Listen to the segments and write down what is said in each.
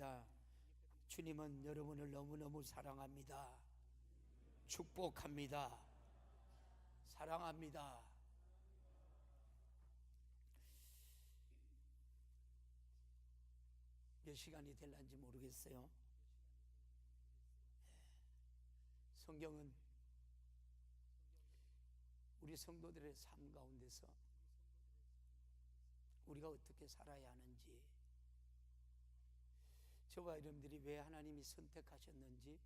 축복합니다. 주님은 여러분을 너무너무 사랑합니다. 축복합니다. 사랑합니다. 몇 시간이 될는지 모르겠어요. 성경은 우리 성도들의 삶 가운데서 우리가 어떻게 살아야 하는지, 저와 여러분들이 왜 하나님이 선택하셨는지,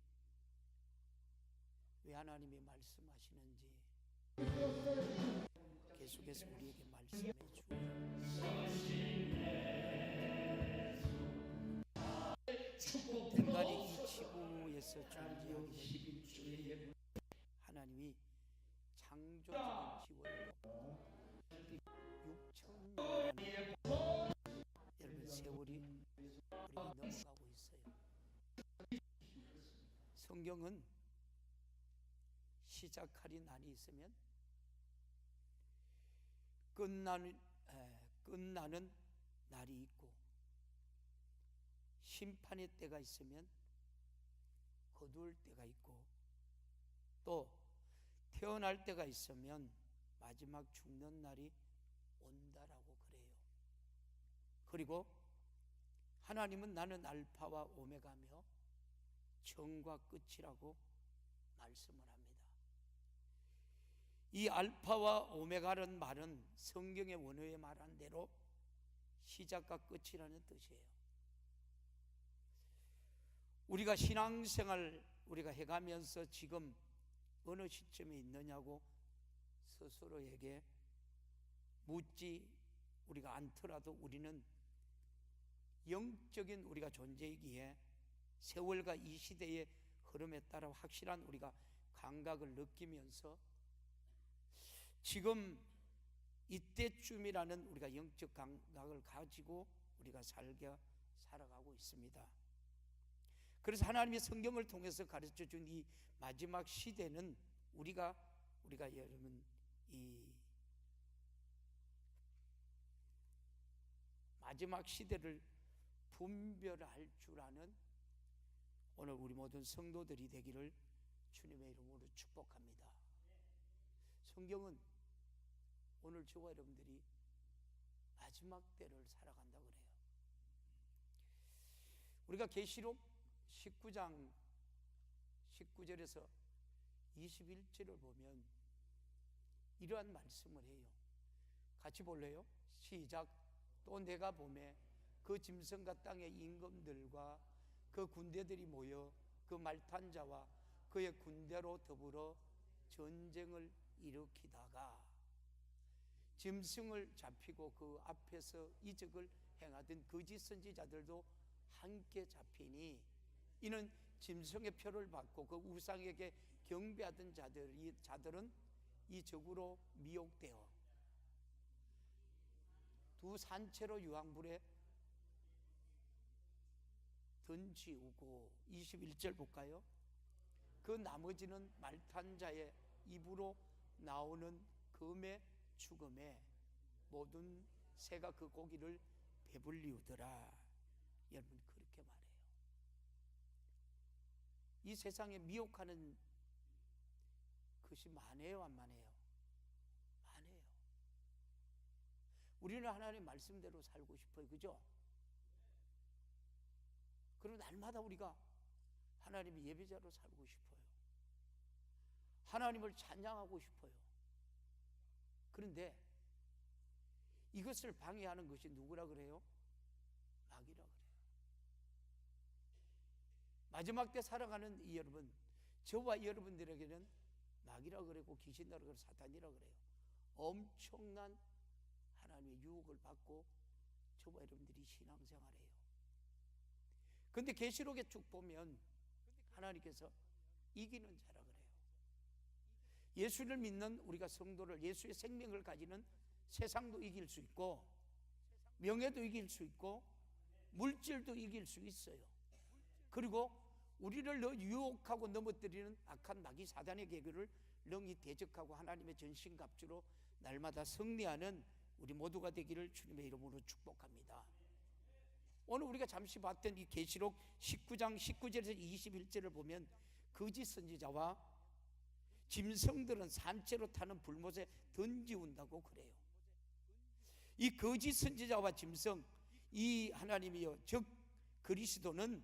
왜 하나님이 말씀하시는지 계속해서 우리에게 말씀해 주고, 인간이 이 지구에서 존재하는 하나님이 창조적인 지원으로 6,000년이라는 여러분 세월이 우리가 넘어가고 있어요. 성경은 시작하리 날이 있으면 끝나는 날이 있고, 심판의 때가 있으면 거둘 때가 있고, 또 태어날 때가 있으면 마지막 죽는 날이 온다라고 그래요. 그리고 하나님은 나는 알파와 오메가며 처음과 끝이라고 말씀을 합니다. 이 알파와 오메가라는 말은 성경의 원어에 말한 대로 시작과 끝이라는 뜻이에요. 우리가 신앙생활 우리가 해가면서 지금 어느 시점에 있느냐고 스스로에게 묻지 우리가 않더라도 우리는 영적인 우리가 존재이기에 세월과 이 시대의 흐름에 따라 확실한 우리가 감각을 느끼면서 지금 이때쯤이라는 우리가 영적 감각을 가지고 우리가 살아가고 있습니다. 그래서 하나님의 성경을 통해서 가르쳐 준 이 마지막 시대는 우리가 여러분 이 마지막 시대를 분별할 줄 아는 오늘 우리 모든 성도들이 되기를 주님의 이름으로 축복합니다. 성경은 오늘 저와 여러분들이 마지막 때를 살아간다 그래요. 우리가 계시록 19장 19절에서 21절을 보면 이러한 말씀을 해요. 같이 볼래요? 시작. 또 내가 보매 그 짐승과 땅의 임금들과 그 군대들이 모여 그 말탄 자와 그의 군대로 더불어 전쟁을 일으키다가 짐승을 잡히고 그 앞에서 이적을 행하던 거짓 선지자들도 함께 잡히니 이는 짐승의 표를 받고 그 우상에게 경배하던 자들은 이 적으로 미혹되어 두 산채로 유황불에 던지우고, 21절 볼까요? 그 나머지는 말탄 자의 입으로 나오는 검의 죽음에 모든 새가 그 고기를 배불리우더라. 여러분 그렇게 말해요. 이 세상에 미혹하는 것이 많아요, 안 많아요? 많아요. 우리는 하나님의 말씀대로 살고 싶어요, 그죠? 그럼 날마다 우리가 하나님의 예배자로 살고 싶어요. 하나님을 찬양하고 싶어요. 그런데 이것을 방해하는 것이 누구라 그래요? 마귀라 그래요. 마지막 때 살아가는 이 여러분, 저와 여러분들에게는 마귀라 그러고 귀신이라 그러고 사탄이라 그래요. 엄청난 하나님의 유혹을 받고 저와 여러분들이 신앙생활해요. 그런데 계시록에 쭉 보면 하나님께서 이기는 자라 그래요. 예수를 믿는 우리가 성도를, 예수의 생명을 가지는 세상도 이길 수 있고 명예도 이길 수 있고 물질도 이길 수 있어요. 그리고 우리를 유혹하고 넘어뜨리는 악한 마귀 사단의 계교를 능히 대적하고 하나님의 전신갑주로 날마다 승리하는 우리 모두가 되기를 주님의 이름으로 축복합니다. 오늘 우리가 잠시 봤던 이 계시록 19장 19절에서 21절을 보면 거짓 선지자와 짐승들은 산채로 타는 불못에 던지운다고 그래요. 이 거짓 선지자와 짐승, 이 하나님이여 즉 그리스도는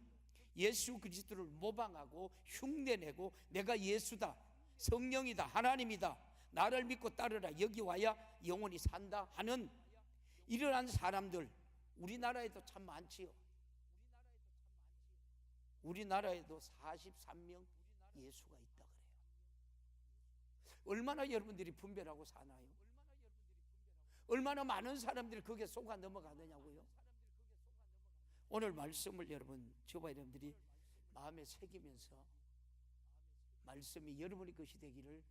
예수 그리스도를 모방하고 흉내내고 내가 예수다, 성령이다, 하나님이다, 나를 믿고 따르라, 여기 와야 영원히 산다 하는 이러한 사람들 우리나라에도 참 많지요. 우리나라에도 43명 예수가 있다 그래요. 얼마나 여러분들이 분별하고 사나요? 얼마나 많은 사람들이 거기에 속아 넘어가느냐고요. 오늘 말씀을 여러분, 저와 여러분들이 마음에 새기면서 말씀이 여러분의 것이 되기를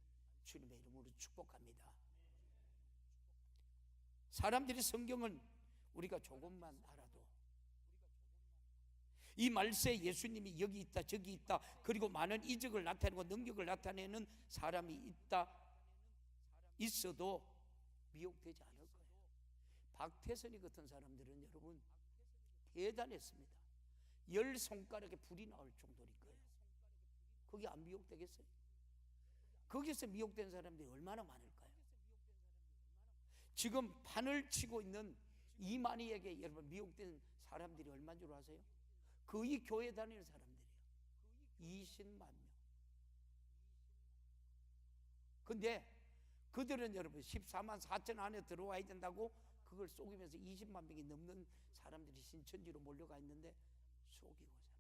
주님의 이름으로 축복합니다. 사람들이 성경은 우리가 조금만 알아도 이 말세에 예수님이 여기 있다 저기 있다 그리고 많은 이적을 나타내고 능력을 나타내는 사람이 있어도 미혹되지 않을 거예요. 박태선이 같은 사람들은 여러분 대단했습니다. 10손가락에 불이 나올 정도일 거예요. 거기 안 미혹되겠어요? 거기서 미혹된 사람들이 얼마나 많을까요? 지금 판을 치고 있는 이만희에게 여러분 미혹된 사람들이 얼마인 줄 아세요? 거의 교회 다니는 사람들이에요. 20만 명. 근데 그들은 여러분 14만 4천 안에 들어와야 된다고 그걸 속이면서 20만 명이 넘는 사람들이 신천지로 몰려가 있는데 속이고 살아요.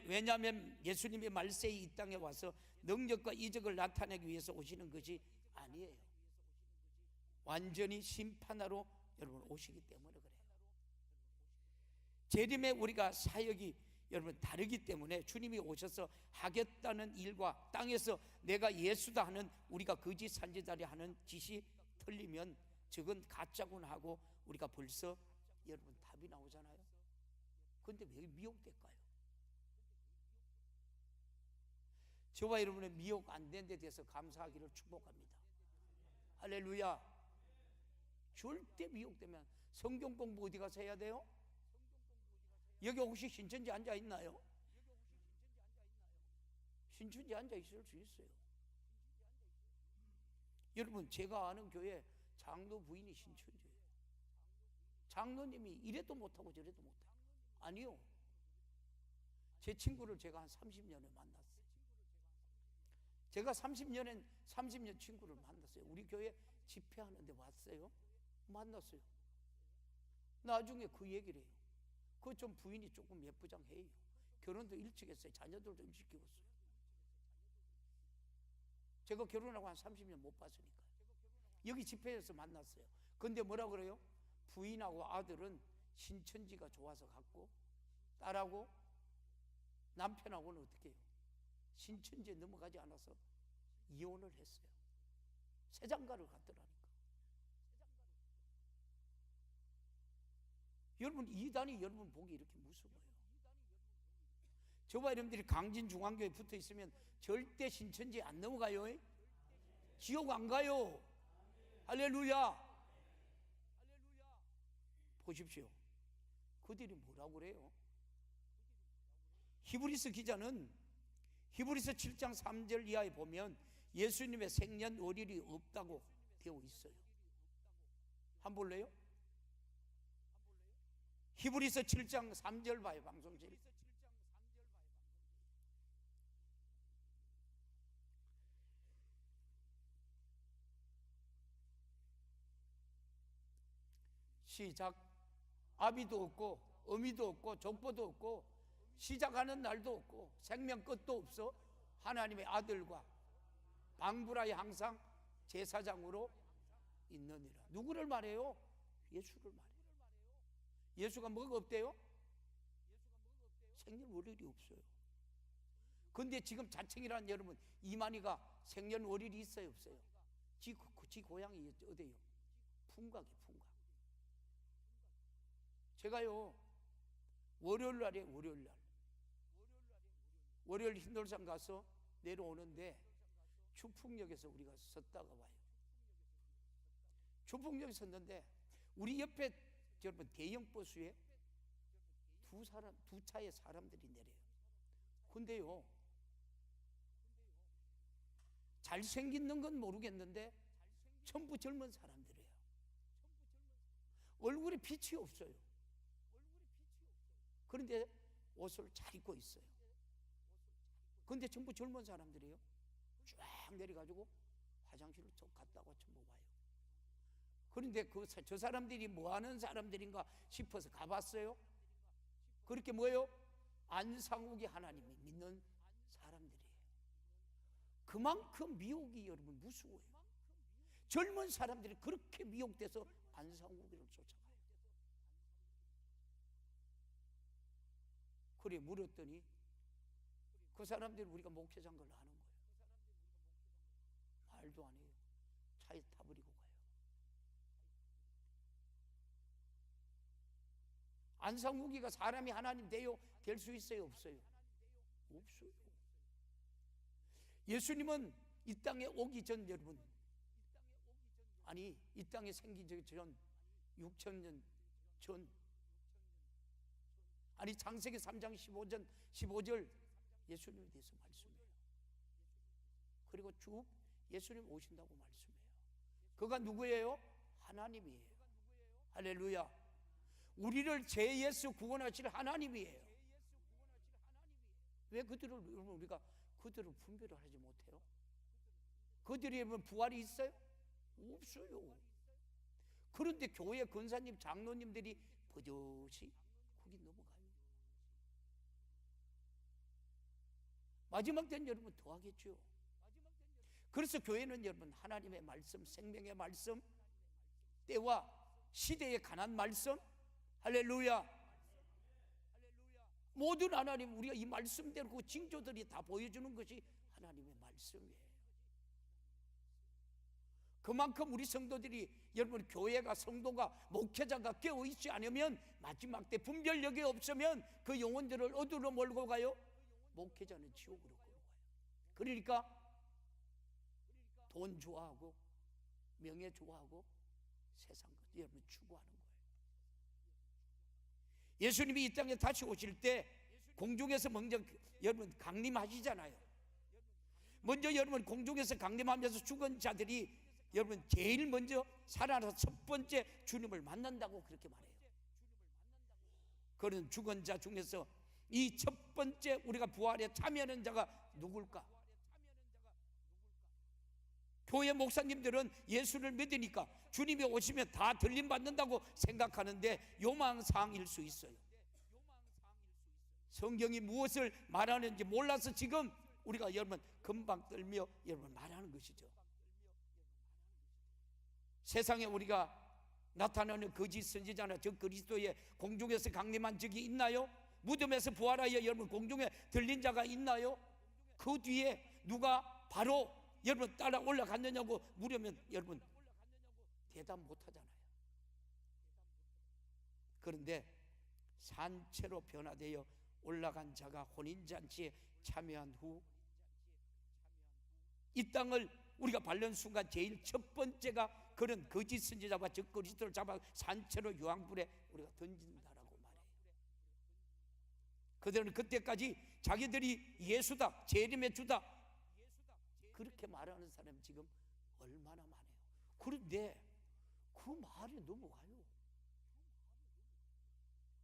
왜냐하면 예수님이 말세에 이 땅에 와서 능력과 이적을 나타내기 위해서 오시는 것이 아니에요. 완전히 심판하러 여러분 오시기 때문에 그래요. 재림에 우리가 사역이 여러분 다르기 때문에 주님이 오셔서 하겠다는 일과 땅에서 내가 예수다 하는 우리가 거짓 선지자리 하는 짓이 틀리면 저건 가짜구나 하고 우리가 벌써 여러분 답이 나오잖아요. 그런데 왜 미혹될까요? 저와 여러분의 미혹 안 된 데 대해서 감사하기를 축복합니다. 할렐루야. 절대 미혹되면 성경 공부 어디 가서 해야 돼요? 여기 혹시 신천지 앉아 있나요? 신천지 앉아 있을 수 있어요. 여러분 제가 아는 교회 장로 부인이 신천지예요. 장로님이 이래도 못하고 저래도 못해요. 아니요. 제 친구를 제가 한 30년에 만났어요. 제가 30년 친구를 만났어요. 우리 교회 집회하는데 왔어요. 만났어요. 나중에 그 얘기를 해요. 그 좀 부인이 조금 예쁘장해요. 결혼도 일찍 했어요. 자녀들도 일찍 키웠어요. 제가 결혼하고 한 30년 못 봤으니까요. 여기 집회에서 만났어요. 근데 뭐라 그래요? 부인하고 아들은 신천지가 좋아서 갔고 딸하고 남편하고는 어떻게 해요? 신천지에 넘어가지 않아서 이혼을 했어요. 새장가를 갔더라니까. 여러분 이단이 여러분 보기 이렇게 무서워요. 저와 여러분들이 강진중앙교회 붙어 있으면 절대 신천지에 안 넘어가요. 지옥 안 가요. 할렐루야. 보십시오. 그들이 뭐라고 그래요? 히브리서 기자는 히브리서 7장 3절 이하에 보면 예수님의 생년월일이 없다고 되어 있어요. 한번 볼래요? 히브리서 7장 3절 봐요. 방송실. 시작. 아비도 없고 어미도 없고 족보도 없고 시작하는 날도 없고 생명 끝도 없어 하나님의 아들과 방불하에 항상 제사장으로 있느니라. 누구를 말해요? 예수를 말해요. 예수가 뭐가 없대요? 생년월일이 없어요. 근데 지금 자칭이라는 여러분 이만희가 생년월일이 있어요 없어요? 지 고향이 어디예요? 풍각이에요. 풍각. 제가요 월요일날에 월요일 흰돌산 가서 내려오는데 추풍역에서 우리가 섰다가 와요. 교통정리 섰는데 우리 옆에 여러분 대형 버스에 두 차의 사람들이 내려요. 근데요, 잘생긴 건 모르겠는데 전부 젊은 사람들이에요. 얼굴에 빛이 없어요. 그런데 옷을 잘 입고 있어요. 그런데 전부 젊은 사람들이에요. 쫙 내려가지고 화장실을 쭉 갔다가 전부 와요. 그런데 저 사람들이 뭐 하는 사람들인가 싶어서 가봤어요. 그렇게 뭐예요? 안상욱이 하나님이 믿는 사람들이에요. 그만큼 미혹이 여러분 무서워요. 젊은 사람들이 그렇게 미혹돼서 안상욱이를 쫓아가요. 그래 물었더니 그 사람들이 우리가 목회자인 걸 아는 거예요. 말도 안 해요. 차에 타버리고 가요. 안상욱이가 사람이 하나님 돼요? 될 수 있어요? 없어요? 없어요. 예수님은 이 땅에 오기 전 여러분, 아니 이 땅에 생기기 전 6,000년 전, 아니 창세기 3장 15절 예수님에 대해서 말씀해요. 그리고 쭉 예수님 오신다고 말씀해요. 그가 누구예요? 하나님이에요. 할렐루야. 우리를 죄에서 구원하실 하나님이에요. 왜 우리가 그들을 분별을 하지 못해요? 그들이 부활이 있어요? 없어요. 그런데 교회 권사님, 장로님들이 버젓이 거기 넘어가요. 마지막 때는 여러분 더 하겠죠. 그래서 교회는 여러분 하나님의 말씀, 생명의 말씀, 때와 시대에 관한 말씀, 할렐루야. 모든 하나님, 우리가 이 말씀대로 그 징조들이 다 보여주는 것이 하나님의 말씀이에요. 그만큼 우리 성도들이, 여러분 교회가, 성도가, 목회자가 깨어있지 않으면 마지막 때 분별력이 없으면 그 영혼들을 어디로 몰고 가요? 목회자는 지옥으로 끌고 가요. 그러니까 돈 좋아하고 명예 좋아하고 세상 것 여러분 추구하는 거예요. 예수님이 이 땅에 다시 오실 때 공중에서 먼저 여러분 강림하시잖아요. 먼저 여러분 공중에서 강림하면서 죽은 자들이 여러분 제일 먼저 살아나서 첫 번째 주님을 만난다고 그렇게 말해요. 그런 죽은 자 중에서 이 첫 번째 우리가 부활에 참여하는 자가 누굴까? 교회 목사님들은 예수를 믿으니까 주님이 오시면 다 들림 받는다고 생각하는데 요망사항일 수 있어요. 성경이 무엇을 말하는지 몰라서 지금 우리가 여러분 금방 떨며 여러분 말하는 것이죠. 세상에 우리가 나타나는 거짓 선지자나 저 그리스도의 공중에서 강림한 적이 있나요? 무덤에서 부활하여 여러분 공중에 들린 자가 있나요? 그 뒤에 누가 바로 여러분 따라 올라갔느냐고 물으면 여러분 대답 못하잖아요. 그런데 산채로 변화되어 올라간 자가 혼인잔치에 참여한 후 이 땅을 우리가 밟는 순간 제일 첫 번째가 그런 거짓 선지자와 저 그리스도를 잡아 산채로 유황불에 우리가 던진다라고 말해요. 그들은 그때까지 자기들이 예수다, 재림의 주다 그렇게 말하는 사람이 지금 얼마나 많아요. 그런데 그 말이 넘어가요.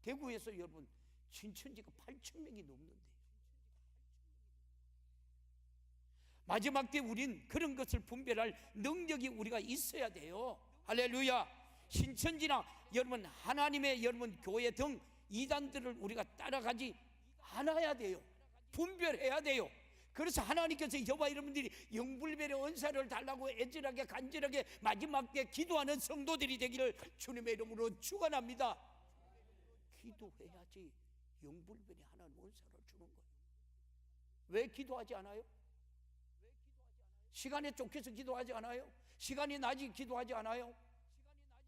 대구에서 여러분 신천지가 8,000명이 넘는데 마지막 때 우린 그런 것을 분별할 능력이 우리가 있어야 돼요. 할렐루야. 신천지나 여러분 하나님의 여러분 교회 등 이단들을 우리가 따라가지 않아야 돼요. 분별해야 돼요. 그래서 하나님께서 저와 여러분들이 영불변의 은사를 달라고 애절하게 간절하게 마지막 때 기도하는 성도들이 되기를 주님의 이름으로 축원합니다. 기도해야지 영불변의 하나님 은사를 주는 거예요. 왜 기도하지 않아요? 시간에 쫓겨서 기도하지 않아요? 시간이 낮이 기도하지 않아요?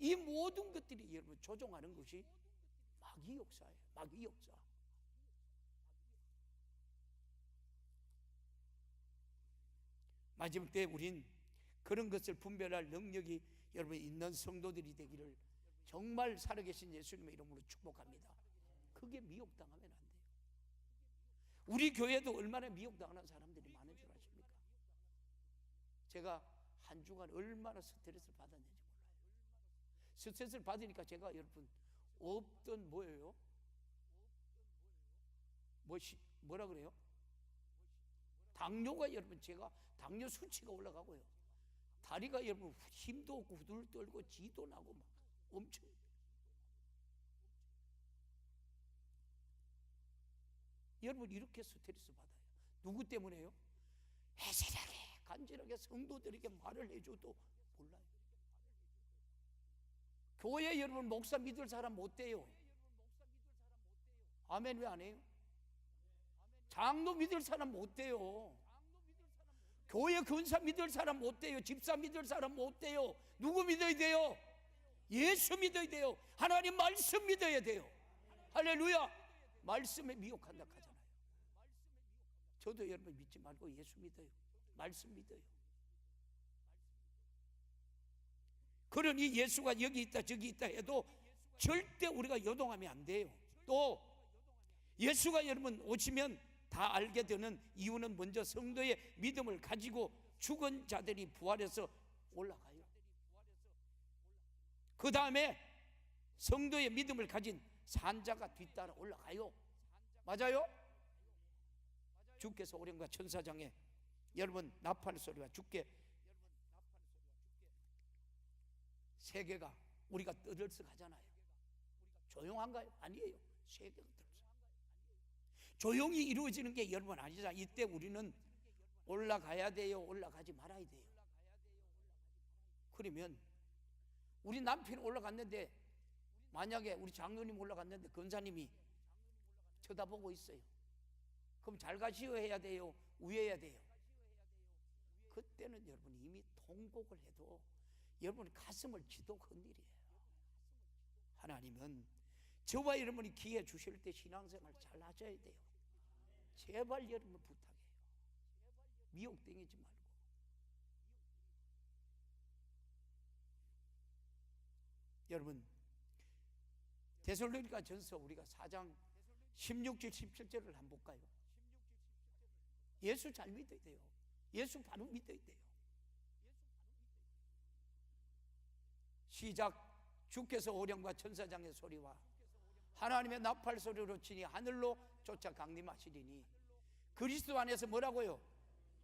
이 모든 것들이 여러분 조종하는 것이 마귀 역사예요. 마귀 역사. 마지막 때 우린 그런 것을 분별할 능력이 여러분 있는 성도들이 되기를 정말 살아계신 예수님의 이름으로 축복합니다. 그게 미혹당하면 안 돼요. 우리 교회도 얼마나 미혹당하는 사람들이 많은 줄 아십니까? 제가 한 주간 얼마나 스트레스를 받았는지 몰라요. 스트레스를 받으니까 제가 여러분 없던 뭐예요? 뭐라 그래요? 당뇨가 여러분, 제가 당뇨 수치가 올라가고요, 다리가 여러분 힘도 없고 후들 떨고 지도 나고 막 엄청. 여러분 이렇게 스트레스 받아요. 누구 때문에요? 애절하게 간절하게 성도들에게 말을 해줘도 몰라요. 교회 여러분 목사 믿을 사람 못 돼요. 아멘. 왜 안 해요? 장로 믿을 사람 못 돼요. 교회 근사 믿을 사람 못 돼요. 집사 믿을 사람 못 돼요. 누구 믿어야 돼요? 예수 믿어야 돼요. 하나님 말씀 믿어야 돼요. 할렐루야. 말씀에 미혹한다 하잖아요. 저도 여러분 믿지 말고 예수 믿어요. 말씀 믿어요. 그러니 예수가 여기 있다 저기 있다 해도 절대 우리가 요동하면 안 돼요. 또 예수가 여러분 오시면 다 알게 되는 이유는 먼저 성도의 믿음을 가지고 죽은 자들이 부활해서 올라가요. 그 다음에 성도의 믿음을 가진 산자가 뒤따라 올라가요. 맞아요? 주께서 오령과 천사장에 여러분 나팔 소리가 주께 세계가 우리가 떠들썩하잖아요. 조용한가요? 아니에요. 세계가 떠들썩. 조용히 이루어지는 게 여러분 아니잖아요. 이때 우리는 올라가야 돼요? 올라가지 말아야 돼요? 그러면 우리 남편이 올라갔는데, 만약에 우리 장로님 올라갔는데 권사님이 쳐다보고 있어요. 그럼 잘 가시오 해야 돼요? 우회해야 돼요? 그때는 여러분 이미 통곡을 해도 여러분 가슴을 치도 큰 일이에요. 하나님은 저와 여러분이 기회 주실 때 신앙생활 잘 하셔야 돼요. 제발 여러분 부탁해요. 미혹되지 말고. 여러분 데살로니가 전서 우리가 4장 16절 17절을 한번 볼까요? 예수 잘 믿어야 돼요. 예수 바로 믿어야 돼요. 시작. 주께서 오령과 천사장의 소리와 하나님의 나팔 소리로 치니 하늘로 쫓아 강림하시리니 그리스도 안에서 뭐라고요?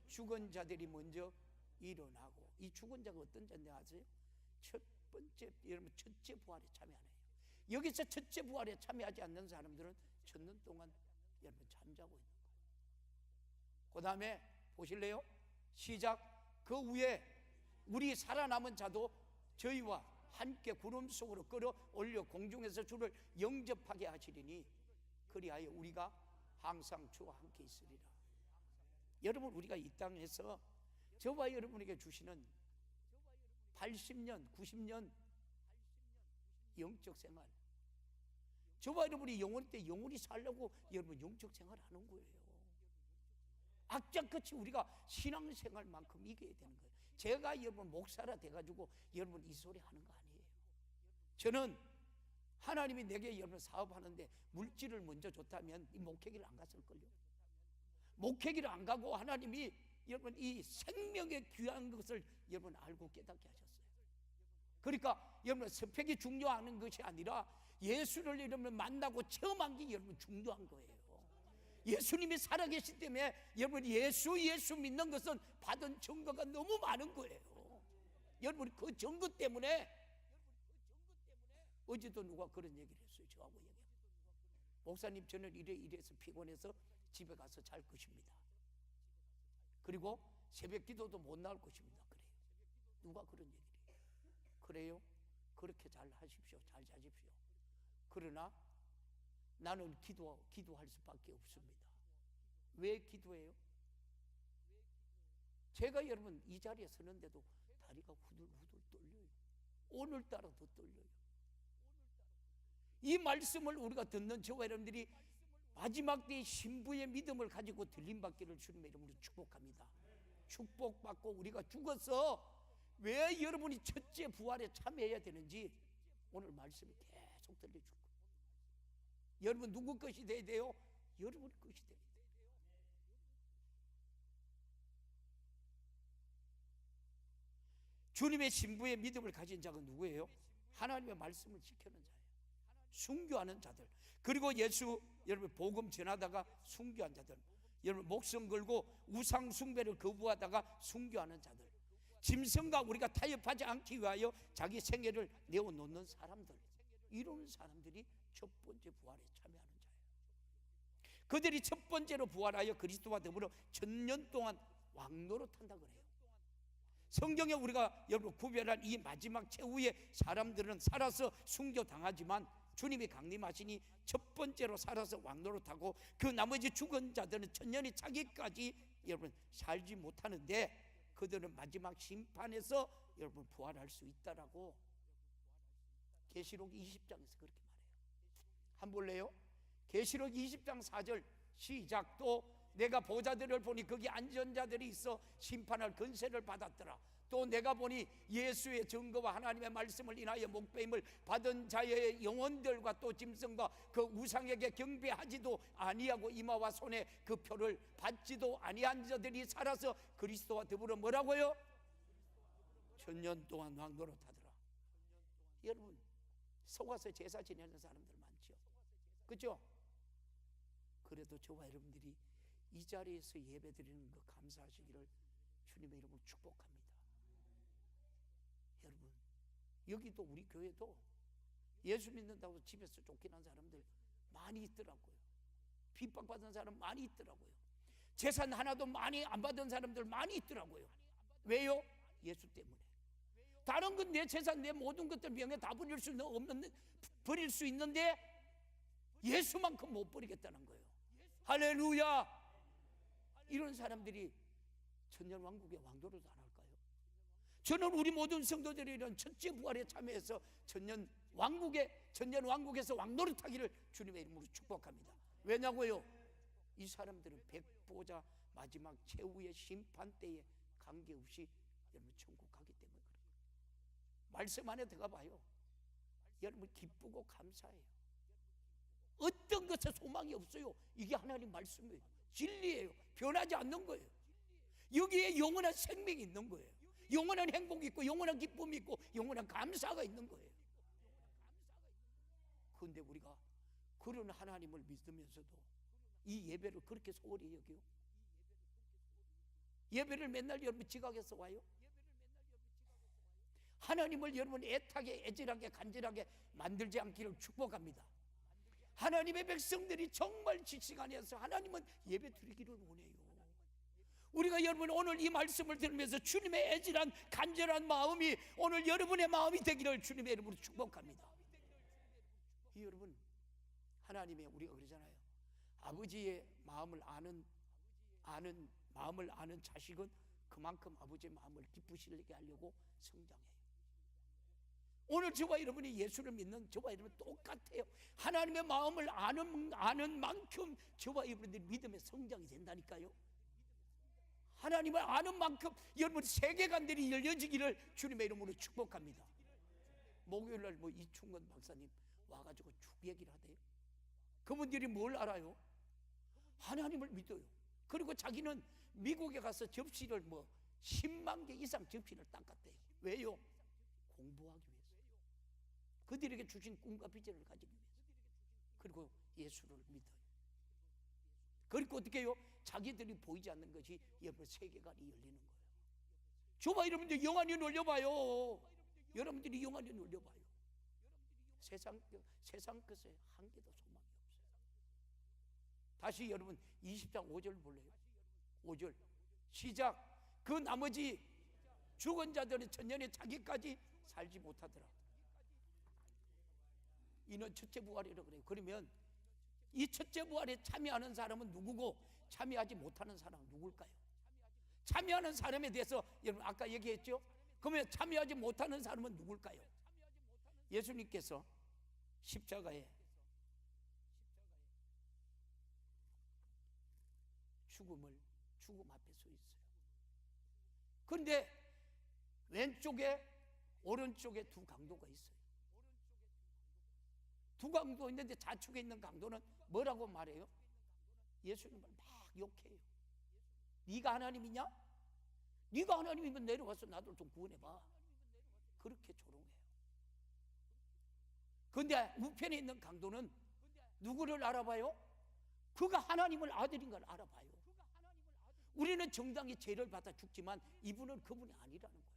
죽은 자들이 먼저 일어나고. 이 죽은 자가 어떤 자인지 아세요? 첫 번째, 여러분 첫째 부활에 참여하네요. 여기서 첫째 부활에 참여하지 않는 사람들은 천년 동안 여러분 잠자고 있는 거예요. 그 다음에 보실래요? 시작. 그 후에 우리 살아남은 자도 저희와 함께 구름 속으로 끌어올려 공중에서 주를 영접하게 하시리니 그리하여 우리가 항상 주와 함께 있으리라. 여러분 우리가 이 땅에서 저와 여러분에게 주시는 80년, 90년 영적 생활, 저와 여러분이 영원 때 영원히 살려고 여러분 영적 생활 하는 거예요. 악착같이 우리가 신앙생활만큼 이겨야 되는 거예요. 제가 여러분 목사라 돼가지고 여러분 이 소리 하는 거 아니에요. 저는 하나님이 내게 여러분 사업하는데 물질을 먼저 줬다면 이 목회기를 안 갔을걸요. 목회기를 안 가고 하나님이 여러분 이 생명의 귀한 것을 여러분 알고 깨닫게 하셨어요. 그러니까 여러분 스펙이 중요한 것이 아니라 예수를 여러분 만나고 체험한 게 여러분 중요한 거예요. 예수님이 살아계시기 때문에 여러분 예수 믿는 것은 받은 증거가 너무 많은 거예요. 여러분 그 증거 때문에 어제도 누가 그런 얘기를 했어요. 저하고 얘기해요. 목사님 저는 이래서 피곤해서 집에 가서 잘 것입니다. 그리고 새벽 기도도 못 나올 것입니다. 그래요. 누가 그런 얘기를 해요? 그래요? 그렇게 잘 하십시오. 잘 자십시오. 그러나 나는 기도할 수밖에 없습니다. 왜 기도해요? 제가 여러분 이 자리에 서는데도 다리가 후들후들 떨려요. 오늘따라 더 떨려요. 이 말씀을 우리가 듣는 저와 여러분들이 마지막 때의 신부의 믿음을 가지고 들림받기를 주님의 이름으로 축복합니다. 축복받고 우리가 죽어서 왜 여러분이 첫째 부활에 참여해야 되는지 오늘 말씀이 계속 들려줄 거예요. 여러분 누구 것이 돼야 돼요? 여러분 것이 돼야 돼요. 주님의 신부의 믿음을 가진 자가 누구예요? 하나님의 말씀을 지키는 자예요. 순교하는 자들. 그리고 예수 여러분 복음 전하다가 순교한 자들. 여러분 목숨 걸고 우상 숭배를 거부하다가 순교하는 자들. 짐승과 우리가 타협하지 않기 위하여 자기 생애를 내어놓는 사람들. 이런 사람들이 첫 번째 부활에 참여하는 자예요. 그들이 첫 번째로 부활하여 그리스도와 더불어 1000년 동안 왕노릇한다 그래요. 성경에 우리가 여러분 구별한 이 마지막 최후의 사람들은 살아서 순교당하지만 주님이 강림하시니 첫 번째로 살아서 왕노릇하고 그 나머지 죽은 자들은 천년이 차기까지 여러분 살지 못하는데 그들은 마지막 심판에서 여러분 부활할 수 있다라고 계시록 20장에서 그렇게 말해요. 한번 볼래요? 계시록 20장 4절 시작. 또 내가 보좌들을 보니 거기 앉은 자들이 있어 심판할 권세를 받았더라. 또 내가 보니 예수의 증거와 하나님의 말씀을 인하여 목배임을 받은 자의 영혼들과 또 짐승과 그 우상에게 경배하지도 아니하고 이마와 손에 그 표를 받지도 아니한 자들이 살아서 그리스도와 더불어 뭐라고요? 1000년 동안 왕노릇하더라. 여러분 속아서 제사 지내는 사람들 많죠. 그렇죠? 그래도 저와 여러분들이 이 자리에서 예배드리는 거 감사하시기를 주님의 이름으로 축복합니다. 여러분 여기도 우리 교회도 예수 믿는다고 집에서 쫓겨난 사람들 많이 있더라고요. 핍박받은 사람 많이 있더라고요. 재산 하나도 많이 안 받은 사람들 많이 있더라고요. 왜요? 예수 때문에. 다른 건 내 재산 내 모든 것들 명예 다 버릴 수 있는데 예수만큼 못 버리겠다는 거예요. 할렐루야. 이런 사람들이 천년왕국의 왕도를 안 할까요? 저는 우리 모든 성도들이 이런 첫째 부활에 참여해서 천년왕국에서 왕노릇하기를 주님의 이름으로 축복합니다. 왜냐고요? 이 사람들은 백보자 마지막 최후의 심판 때에 관계없이 여러분 천국 가기 때문에 그래요. 말씀 안에 들어가 봐요. 여러분 기쁘고 감사해요. 어떤 것에 소망이 없어요. 이게 하나님 말씀이에요. 진리예요. 변하지 않는 거예요. 여기에 영원한 생명이 있는 거예요. 영원한 행복이 있고 영원한 기쁨이 있고 영원한 감사가 있는 거예요. 그런데 우리가 그런 하나님을 믿으면서도 이 예배를 그렇게 소홀히 여겨요. 예배를 맨날 여러분 지각해서 와요. 하나님을 여러분 애타게 애절하게 간절하게 만들지 않기를 축복합니다. 하나님의 백성들이 정말 지식 안에서 하나님은 예배 드리기를 원해요. 우리가 여러분 오늘 이 말씀을 들으면서 주님의 애절한 간절한 마음이 오늘 여러분의 마음이 되기를 주님의 이름으로 축복합니다. 여러분 하나님의 우리가 그러잖아요. 아버지의 마음을 아는 자식은 그만큼 아버지의 마음을 기쁘시게 하려고 성장해요. 오늘 저와 여러분이 예수를 믿는 저와 여러분 똑같아요. 하나님의 마음을 아는 만큼 저와 여러분들이 믿음의 성장이 된다니까요. 하나님을 아는 만큼 여러분 세계관들이 열려지기를 주님의 이름으로 축복합니다. 목요일날 이충건 박사님 와가지고 축 얘기를 하대요. 그분들이 뭘 알아요? 하나님을 믿어요. 그리고 자기는 미국에 가서 접시를 10만 개 이상 접시를 닦았대요. 왜요? 공부하기 위해서. 그들에게 주신 꿈과 비전을 가지기 위해서. 그리고 예수를 믿어요. 그리고 어떻게 해요? 자기들이 보이지 않는 것이 여러분 세계관이 열리는 거예요. 저와 여러분들 영안이 놀려봐요. 여러분들이 영안이 놀려봐요. 세상 것에 한 개도 소망이 없어요. 다시 여러분 20장 5절 볼래요? 5절 시작. 그 나머지 죽은 자들은 천년에 자기까지 살지 못하더라. 이는 첫째 부활이라고 그래요. 그러면 이 첫째 부활에 참여하는 사람은 누구고 참여하지 못하는 사람은 누굴까요? 참여하는 사람에 대해서 여러분 아까 얘기했죠? 그러면 참여하지 못하는 사람은 누굴까요? 예수님께서 십자가에 죽음 앞에 서 있어요. 그런데 왼쪽에 오른쪽에 두 강도가 있어요. 두 강도 있는데 좌측에 있는 강도는 뭐라고 말해요? 예수님을 막 욕해요. 네가 하나님이냐? 네가 하나님이면 내려와서 나를 좀 구원해봐. 그렇게 조롱해요. 그런데 우편에 있는 강도는 누구를 알아봐요? 그가 하나님을 아들인 걸 알아봐요. 우리는 정당히 죄를 받아 죽지만 이분은 그분이 아니라는 거예요.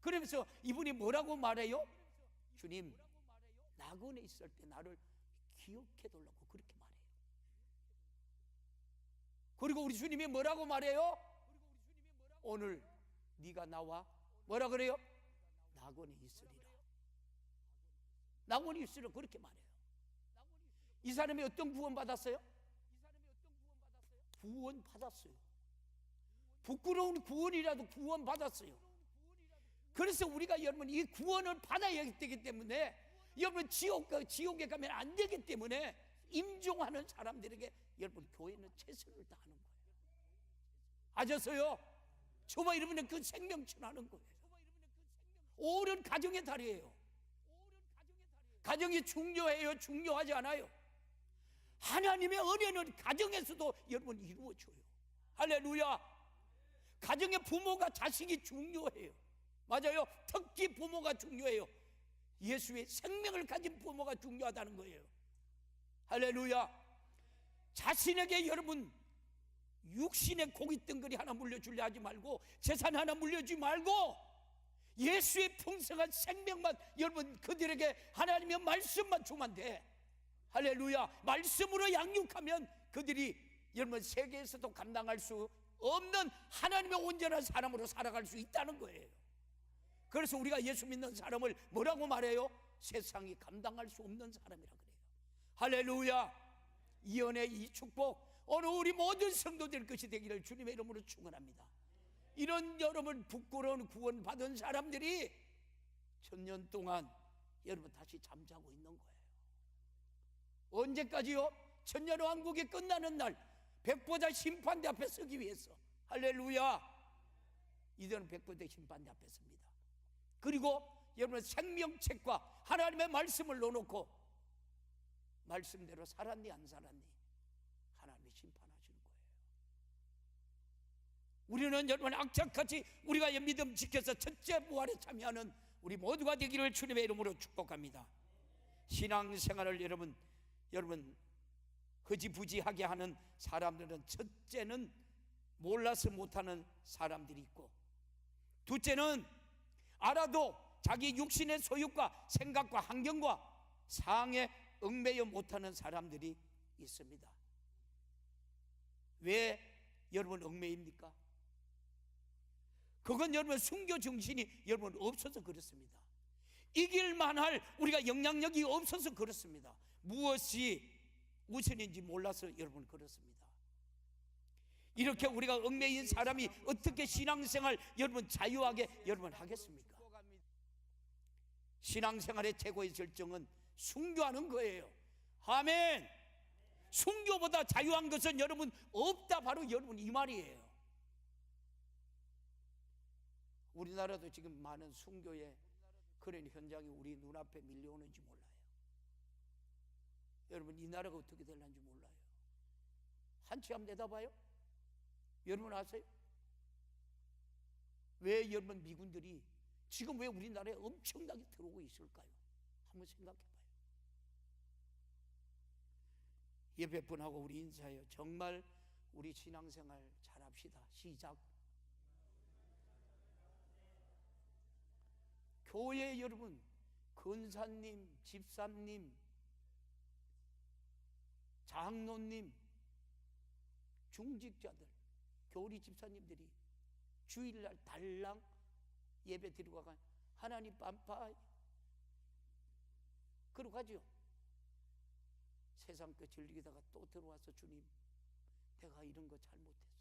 그러면서 이분이 뭐라고 말해요? 주님, 낙원에 있을 때 나를 기억해 달라고 그렇게 말해요. 그리고 우리 주님이 뭐라고 말해요? 오늘 네가 나와 뭐라 그래요? 낙원에 있으리라. 낙원에 있으리라 그렇게 말해요. 이 사람이 어떤 구원 받았어요? 구원 받았어요. 부끄러운 구원이라도 구원 받았어요. 그래서 우리가 여러분 이 구원을 받아야 되기 때문에 여러분 지옥에 가면 안 되기 때문에 임종하는 사람들에게 여러분 교회는 최선을 다하는 거예요. 아셨어요? 저와 여러분은 그 생명천하는 거예요. 옳은 가정의 달이에요. 가정이 중요해요? 중요하지 않아요? 하나님의 은혜는 가정에서도 여러분 이루어져요. 할렐루야. 가정의 부모가 자식이 중요해요. 맞아요. 특히 부모가 중요해요. 예수의 생명을 가진 부모가 중요하다는 거예요. 할렐루야. 자신에게 여러분 육신의 고깃덩어리 하나 물려주려 하지 말고 재산 하나 물려주지 말고 예수의 풍성한 생명만 여러분 그들에게 하나님의 말씀만 주면 돼. 할렐루야. 말씀으로 양육하면 그들이 여러분 세계에서도 감당할 수 없는 하나님의 온전한 사람으로 살아갈 수 있다는 거예요. 그래서 우리가 예수 믿는 사람을 뭐라고 말해요? 세상이 감당할 수 없는 사람이라 그래요. 할렐루야. 이 은혜 이 축복 오늘 우리 모든 성도들 것이 되기를 주님의 이름으로 축원합니다. 이런 여러분 부끄러운 구원 받은 사람들이 1000년 동안 여러분 다시 잠자고 있는 거예요. 언제까지요? 천년왕국이 끝나는 날 백보자 심판대 앞에 서기 위해서. 할렐루야. 이들은 백보자 심판대 앞에 섭니다. 그리고 여러분 생명책과 하나님의 말씀을 넣어놓고 말씀대로 살았니 안 살았니 하나님이 심판하시는 거예요. 우리는 여러분 악착같이 우리가 믿음 지켜서 첫째 부활에 참여하는 우리 모두가 되기를 주님의 이름으로 축복합니다. 신앙생활을 여러분 흐지부지하게 하는 사람들은 첫째는 몰라서 못하는 사람들이 있고, 둘째는 알아도 자기 육신의 소유과 생각과 환경과 상황에 얽매여 못하는 사람들이 있습니다. 왜 여러분 얽매입니까? 그건 여러분 순교 정신이 여러분 없어서 그렇습니다. 이길 만할 우리가 영향력이 없어서 그렇습니다. 무엇이 우선인지 몰라서 여러분 그렇습니다. 이렇게 우리가 얽매인 사람이 어떻게 신앙생활 여러분 자유하게 여러분 하겠습니까? 신앙생활의 최고의 절정은 순교하는 거예요. 아멘. 순교보다 자유한 것은 여러분 없다. 바로 여러분 이 말이에요. 우리나라도 지금 많은 순교의 그런 현장이 우리 눈앞에 밀려오는지 몰라요. 여러분 이 나라가 어떻게 될는지 몰라요. 한치 한번 내다봐요. 여러분 아세요? 왜 여러분 미군들이 지금 왜 우리나라에 엄청나게 들어오고 있을까요? 한번 생각해봐요. 예배 분하고 우리 인사해요. 정말 우리 신앙생활 잘합시다. 시작. 교회 여러분, 권사님, 집사님, 장로님, 중직자들, 교리 집사님들이 주일날 달랑 예배 드리고 가 하나님 빰빠이 그러고 가죠. 세상 거 즐기다가 또 들어와서 주님 내가 이런 거 잘못했어요.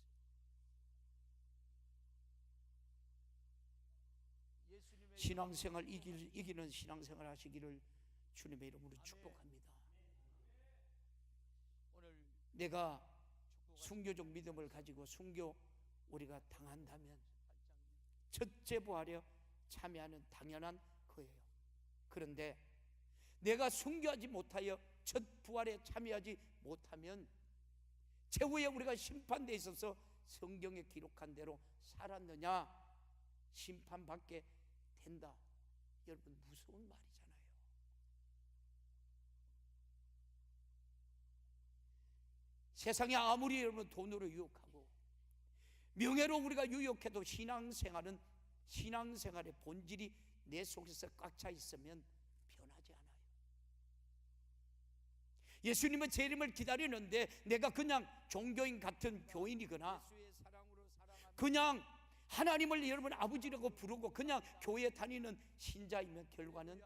신앙생활 이기는 신앙생활 하시기를 주님의 이름으로 축복합니다. 내가 순교적 믿음을 가지고 순교 우리가 당한다면 첫째 부활에 참여하는 당연한 거예요. 그런데 내가 순교하지 못하여 첫 부활에 참여하지 못하면 최후에 우리가 심판대에 있어서 성경에 기록한 대로 살았느냐 심판받게 된다. 여러분, 무서운 말이잖아요. 세상에 아무리 여러분 돈으로 유혹하고 명예로 우리가 유혹해도 신앙생활의 본질이 내 속에서 꽉 차 있으면 변하지 않아요. 예수님은 재림을 기다리는데 내가 그냥 종교인 같은 교인이거나 그냥 하나님을 여러분 아버지라고 부르고 그냥 교회 다니는 신자이면 결과는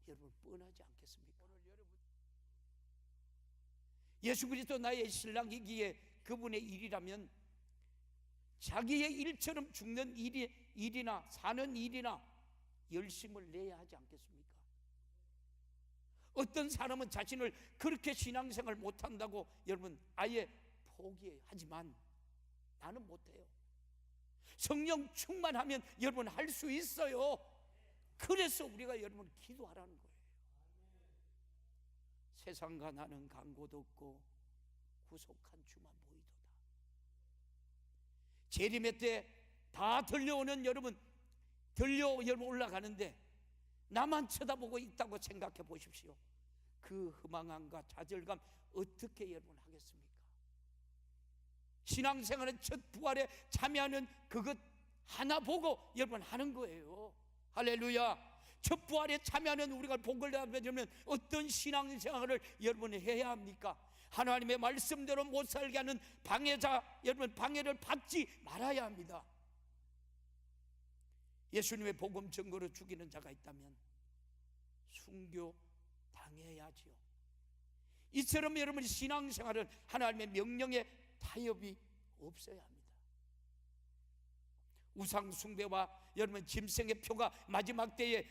여러분 뻔하지 않겠습니까? 예수 그리스도 나의 신랑이기에 그분의 일이라면 자기의 일처럼 죽는 일이나 사는 일이나 열심을 내야 하지 않겠습니까? 어떤 사람은 자신을 그렇게 신앙생활 못한다고 여러분 아예 포기해요. 하지만 나는 못해요. 성령 충만하면 여러분 할 수 있어요. 그래서 우리가 여러분 기도하라는 거예요. 세상과 나는 간고도 없고 구속한 주만 보이도다. 재림의 때 다 들려오는 여러분 올라가는데 나만 쳐다보고 있다고 생각해 보십시오. 그 허망함과 좌절감 어떻게 여러분 하겠습니까? 신앙생활은 첫 부활에 참여하는 그것 하나 보고 여러분 하는 거예요. 할렐루야. 첫 부활에 참여하는 우리가 복을 받으려면 어떤 신앙생활을 여러분 해야 합니까? 하나님의 말씀대로 못 살게 하는 방해자, 여러분 방해를 받지 말아야 합니다. 예수님의 복음 증거로 죽이는 자가 있다면 순교 당해야지요. 이처럼 여러분 신앙생활은 하나님의 명령에 타협이 없어야 합니다. 우상 숭배와 여러분 짐승의 표가 마지막 때에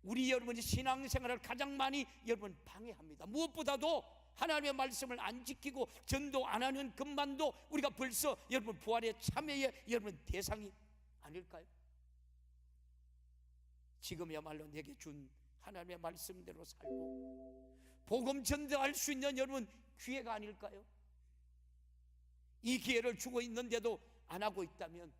우리 여러분이 신앙생활을 가장 많이 여러분 방해합니다. 무엇보다도 하나님의 말씀을 안 지키고 전도 안 하는 것만도 우리가 벌써 여러분 부활의 참여의 여러분 대상이 아닐까요? 지금이야말로 내게 준 하나님의 말씀대로 살고 복음 전도할 수 있는 여러분 기회가 아닐까요? 이 기회를 주고 있는데도 안 하고 있다면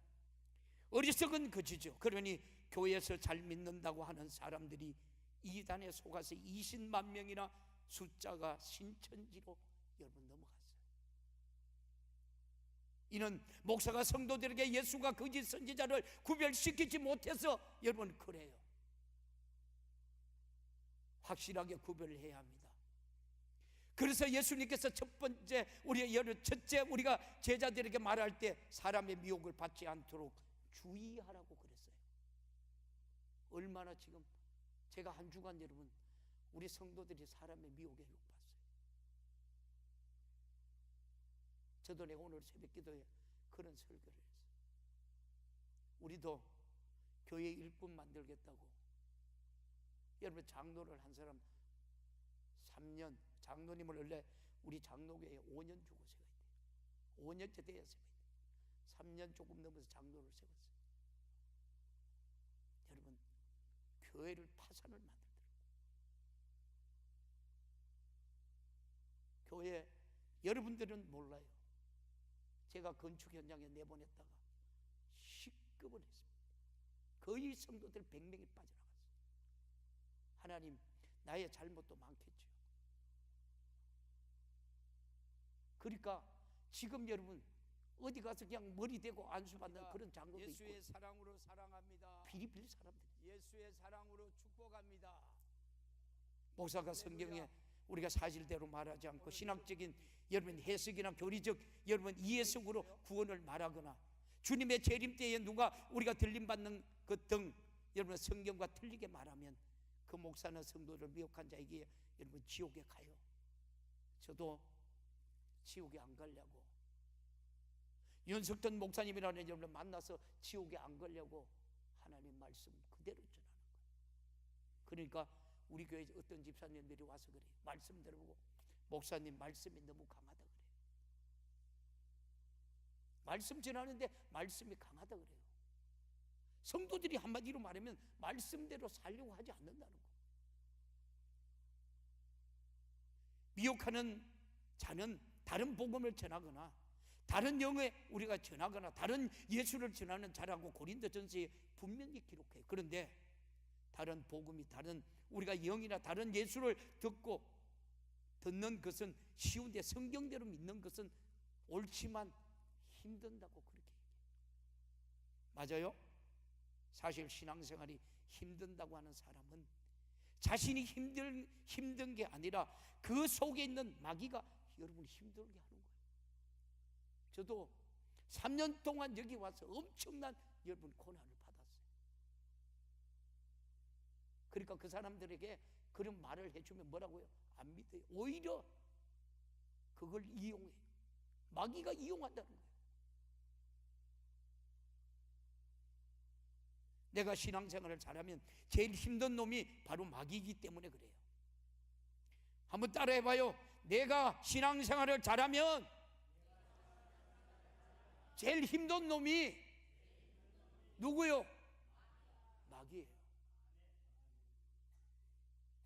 어리석은 거지죠. 그러니 교회에서 잘 믿는다고 하는 사람들이 이단에 속아서 20만 명이나 숫자가 신천지로 여러분 넘어갔어요. 이는 목사가 성도들에게 예수가 거짓 선지자를 구별시키지 못해서 여러분 그래요. 확실하게 구별을 해야 합니다. 그래서 예수님께서 첫째 우리가 제자들에게 말할 때 사람의 미혹을 받지 않도록 주의하라고 그랬어요. 얼마나 지금 제가 한 주간 여러분 우리 성도들이 사람의 미혹에 욕받았어요. 저도 내가 오늘 새벽 기도에 그런 설교를 했어요. 우리도 교회 일꾼 만들겠다고 여러분 장로를 한 사람 3년, 장로님을 원래 우리 장로교회에 5년 주고 세워야 돼요. 5년째 돼야 세워야 돼요. 3년 조금 넘어서 장로를 세웠어요. 여러분 교회를 파산을 만들더라고요. 교회 여러분들은 몰라요. 제가 건축 현장에 내보냈다가 시급을 했습니다. 거의 성도들 100명이 빠져나갔어요. 하나님, 나의 잘못도 많겠죠. 그러니까 지금 여러분 어디 가서 그냥 머리 대고 안수받는 그런 장로도 있고 예수의 사랑으로 사랑합니다. 비리빌 사람들. 예수의 사랑으로 축복합니다. 목사가 성경에 우리가 사실대로 말하지 않고 신학적인 여러분 해석이나 교리적 여러분 이해석으로 구원을 말하거나 주님의 재림 때에 누가 우리가 들림받는 그 등 여러분 성경과 틀리게 말하면 그 목사나 성도를 미혹한 자에게 여러분 지옥에 가요. 저도 지옥에 안 가려고 윤석던 목사님이라는 여러분 만나서 지옥에 안 가려고 하나님 말씀 그대로 전하는 거예요. 그러니까 우리 교회 어떤 집사님들이 와서 그래요. 말씀 들어보고 목사님 말씀이 너무 강하다 그래요. 말씀 전하는데 말씀이 강하다 그래요. 성도들이 한마디로 말하면 말씀대로 살려고 하지 않는다는 거예요. 미혹하는 자는 다른 복음을 전하거나 다른 영에 우리가 전하거나 다른 예수를 전하는 자라고 고린도전서에 분명히 기록해요. 그런데 다른 복음이, 다른 우리가 영이나 다른 예수를 듣는 것은 쉬운데 성경대로 믿는 것은 옳지만 힘든다고 그렇게 얘기해요. 맞아요? 사실 신앙생활이 힘든다고 하는 사람은 자신이 힘든 게 아니라 그 속에 있는 마귀가 여러분을 힘들게 하는 거예요. 저도 3년 동안 여기 와서 엄청난 여러분 고난을 받았어요. 그러니까 그 사람들에게 그런 말을 해주면 뭐라고요? 안 믿어요. 오히려 그걸 이용해. 마귀가 이용한다는 거예요. 내가 신앙생활을 잘하면 제일 힘든 놈이 바로 마귀이기 때문에 그래요. 한번 따라해봐요. 내가 신앙생활을 잘하면 제일 힘든 놈이 누구요? 마귀예요.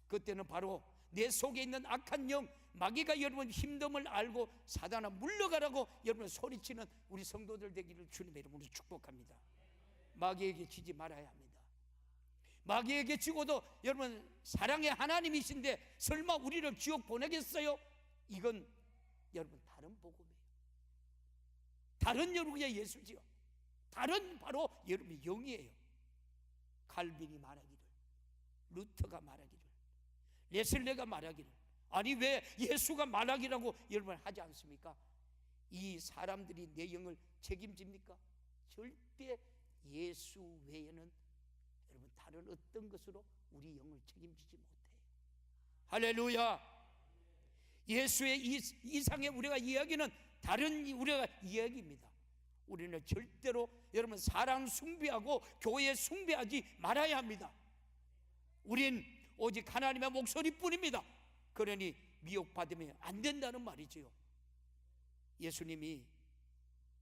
그때는 바로 내 속에 있는 악한 영, 마귀가 여러분 힘듦을 알고 사단아 물러가라고 여러분 소리치는 우리 성도들 되기를 주님의 이름으로 축복합니다. 마귀에게 지지 말아야 합니다. 마귀에게 지고도 여러분 사랑의 하나님이신데 설마 우리를 지옥 보내겠어요? 이건 여러분 다른 복음이에요. 다른 여러분의 예수지요. 다른 바로 여러분의 영이에요. 칼빈이 말하기를, 루터가 말하기를, 레슬레가 말하기를, 아니 왜 예수가 말하기라고 여러분 하지 않습니까? 이 사람들이 내 영을 책임집니까? 절대 예수 외에는 여러분 다른 어떤 것으로 우리 영을 책임지지 못해요. 할렐루야. 예수의 이상의 우리가 이야기는 다른 우리가 이야기입니다. 우리는 절대로 여러분 사랑 숭배하고 교회 숭배하지 말아야 합니다. 우린 오직 하나님의 목소리뿐입니다. 그러니 미혹받으면 안 된다는 말이지요. 예수님이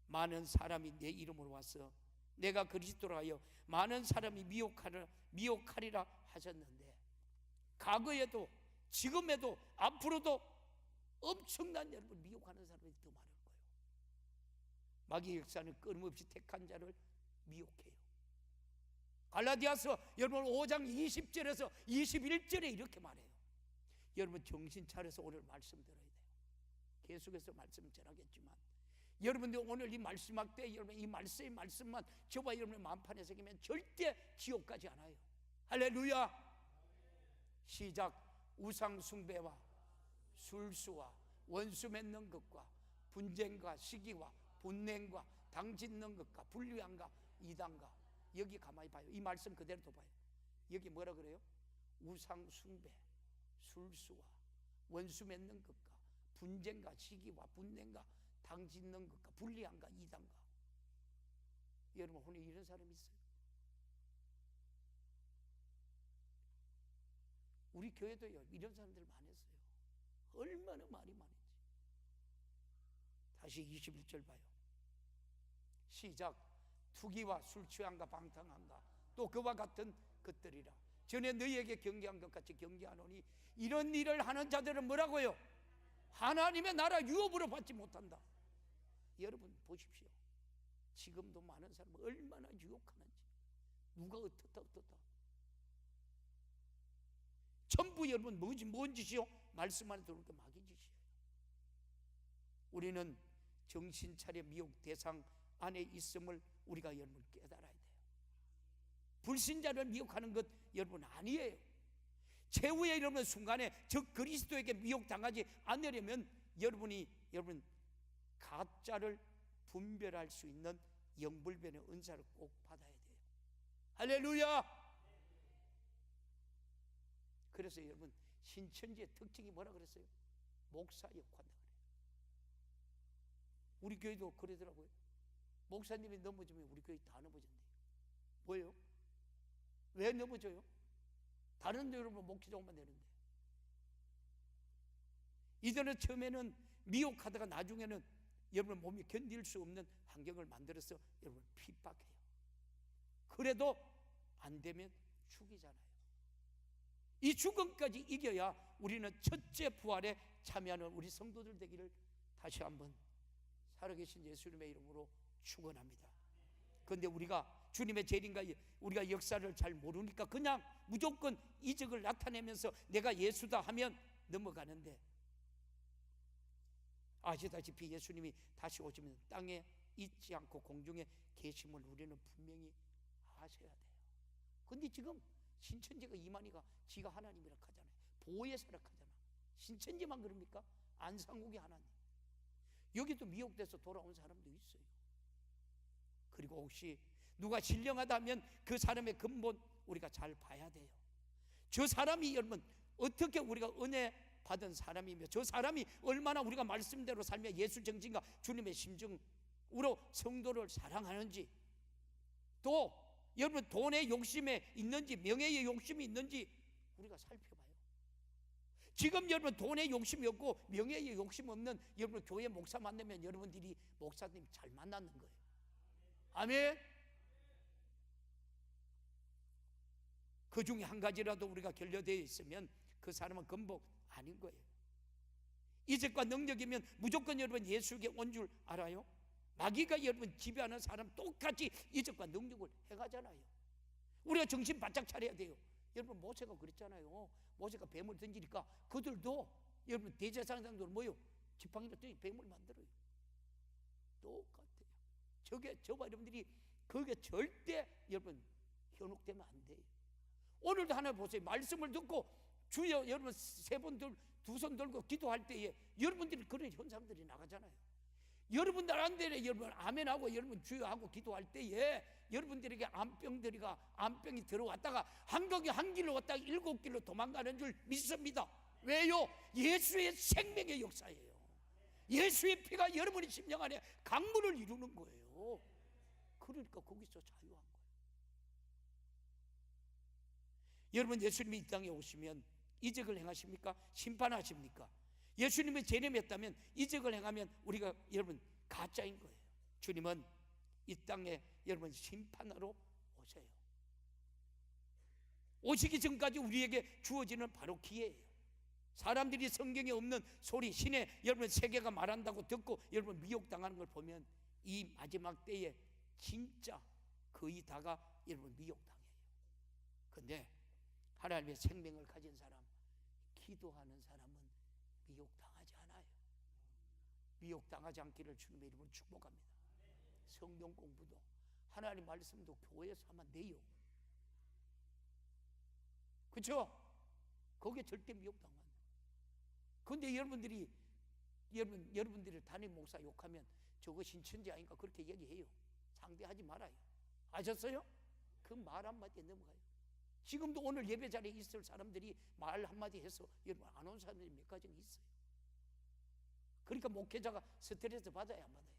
많은 사람이 내 이름으로 와서 내가 그리스도라 하여 많은 사람이 미혹하리라 하셨는데, 과거에도 지금에도 앞으로도 엄청난 여러분 미혹하는 사람이 더 많을 거예요. 마귀의 역사는 끊임없이 택한 자를 미혹해요. 갈라디아서 여러분 5장 20절에서 21절에 이렇게 말해요. 여러분 정신 차려서 오늘 말씀 들어야 돼요. 계속해서 말씀 전하겠지만 여러분들 오늘 이 말씀학 때 여러분 이 말씀만 저와 여러분의 마음판에 새기면 절대 지옥 가지 않아요. 할렐루야. 시작. 우상 숭배와 술수와 원수 맺는 것과 분쟁과 시기와 분냉과 당짓는 것과 불리함과 이단과, 여기 가만히 봐요. 이 말씀 그대로 또 봐요. 여기 뭐라 그래요? 우상 숭배, 술수와 원수 맺는 것과 분쟁과 시기와 분냉과 당짓는 것과 불리함과 이단과. 여러분 오늘 이런 사람이 있어요? 우리 교회도요 이런 사람들 많았어요. 얼마나 말이 많은지. 다시 21절 봐요. 시작. 투기와 술 취함과 방탕함과 또 그와 같은 것들이라. 전에 너희에게 경계한 것 같이 경계하노니 이런 일을 하는 자들은 뭐라고요? 하나님의 나라 유업으로 받지 못한다. 여러분 보십시오. 지금도 많은 사람은 얼마나 유혹하는지. 누가 어떻다 전부 여러분 뭔 짓이요? 말씀 안에 들어오니까 마귀 짓이에요. 우리는 정신 차려 미혹 대상 안에 있음을 우리가 여러분 깨달아야 돼요. 불신자를 미혹하는 것 여러분 아니에요. 최후의 여러분 순간에 저 그리스도에게 미혹당하지 않으려면 여러분 가짜를 분별할 수 있는 영불변의 은사를 꼭 받아야 돼요. 할렐루야. 그래서 여러분 신천지의 특징이 뭐라 그랬어요? 목사 역할이다 그래요. 우리 교회도 그러더라고요. 목사님이 넘어지면 우리 교회 다 넘어진대요. 뭐예요? 왜 넘어져요? 다른 데 여러분 목회자 오면 되는데. 이전에 처음에는 미혹하다가 나중에는 여러분 몸이 견딜 수 없는 환경을 만들어서 여러분 핍박해요. 그래도 안 되면 죽이잖아요. 이 죽음까지 이겨야 우리는 첫째 부활에 참여하는 우리 성도들 되기를 다시 한번 살아계신 예수님의 이름으로 축원합니다. 그런데 우리가 주님의 재림과 우리가 역사를 잘 모르니까 그냥 무조건 이적을 나타내면서 내가 예수다 하면 넘어가는데, 아시다시피 예수님이 다시 오시면 땅에 있지 않고 공중에 계심을 우리는 분명히 아셔야 돼요. 근데 지금 신천지가 이만희가 지가 하나님이라 하잖아요. 보혜사라 하잖아. 신천지만 그럽니까? 안상국이 하나님. 여기도 미혹돼서 돌아온 사람도 있어요. 그리고 혹시 누가 신령하다면 그 사람의 근본 우리가 잘 봐야 돼요. 저 사람이 여러분 어떻게 우리가 은혜 받은 사람이며 저 사람이 얼마나 우리가 말씀대로 살며 예수 정신과 주님의 심정으로 성도를 사랑하는지, 또 여러분 돈의 욕심에 있는지 명예의 욕심이 있는지 우리가 살펴봐요. 지금 여러분 돈의 욕심이 없고 명예의 욕심 없는 여러분 교회 목사 만나면 여러분들이 목사님 잘 만났는 거예요. 아멘. 그 중에 한 가지라도 우리가 결여되어 있으면 그 사람은 건복 아닌 거예요. 이적과 능력이면 무조건 여러분 예수에게 온 줄 알아요? 마귀가 여러분 지배하는 사람 똑같이 이적과 능력을 해가잖아요. 우리가 정신 바짝 차려야 돼요. 여러분 모세가 그랬잖아요. 모세가 뱀을 던지니까 그들도 여러분 대제사장들 뭐요? 지팡이로 던지 뱀을 만들어요. 똑같아요. 저와 여러분들이 그게 절대 여러분 현혹되면 안 돼요. 오늘도 하나 보세요. 말씀을 듣고 주여 여러분 두 손 들고 기도할 때에 여러분들이 그런 현상들이 나가잖아요. 여러분들 안 되래 여러분 아멘하고 여러분 주여하고 기도할 때에 여러분들에게 암병이 들어왔다가 한 길로 왔다가 7길로 도망가는 줄 믿습니다. 왜요? 예수의 생명의 역사예요. 예수의 피가 여러분의 심령 안에 강물을 이루는 거예요. 그러니까 거기서 자유한 거예요. 여러분 예수님이 이 땅에 오시면 이적을 행하십니까? 심판하십니까? 예수님이 재림했다면 이적을 행하면 우리가 여러분 가짜인 거예요. 주님은 이 땅에 여러분 심판하러 오세요. 오시기 전까지 우리에게 주어지는 바로 기회예요. 사람들이 성경에 없는 소리, 신의 여러분 세계가 말한다고 듣고 여러분 미혹당하는 걸 보면 이 마지막 때에 진짜 거의 다가 여러분 미혹당해요. 그런데 하나님의 생명을 가진 사람, 기도하는 사람은 미혹당하지 않아요. 미혹당하지 않기를 주님의 이름으로 축복합니다. 성경 공부도 하나님 말씀도 교회에서 하면 돼요. 그렇죠? 거기에 절대 미혹당 안 돼요. 그런데 여러분들이 담임 목사 욕하면 저거 신천지 아닌가 그렇게 얘기해요. 상대하지 말아요. 아셨어요? 그 말 한마디에 넘어가요. 지금도 오늘 예배 자리에 있을 사람들이 말 한마디 해서 여러분 안 온 사람들이 몇 가지는 있어요. 그러니까 목회자가 스트레스 받아야 안 받아요.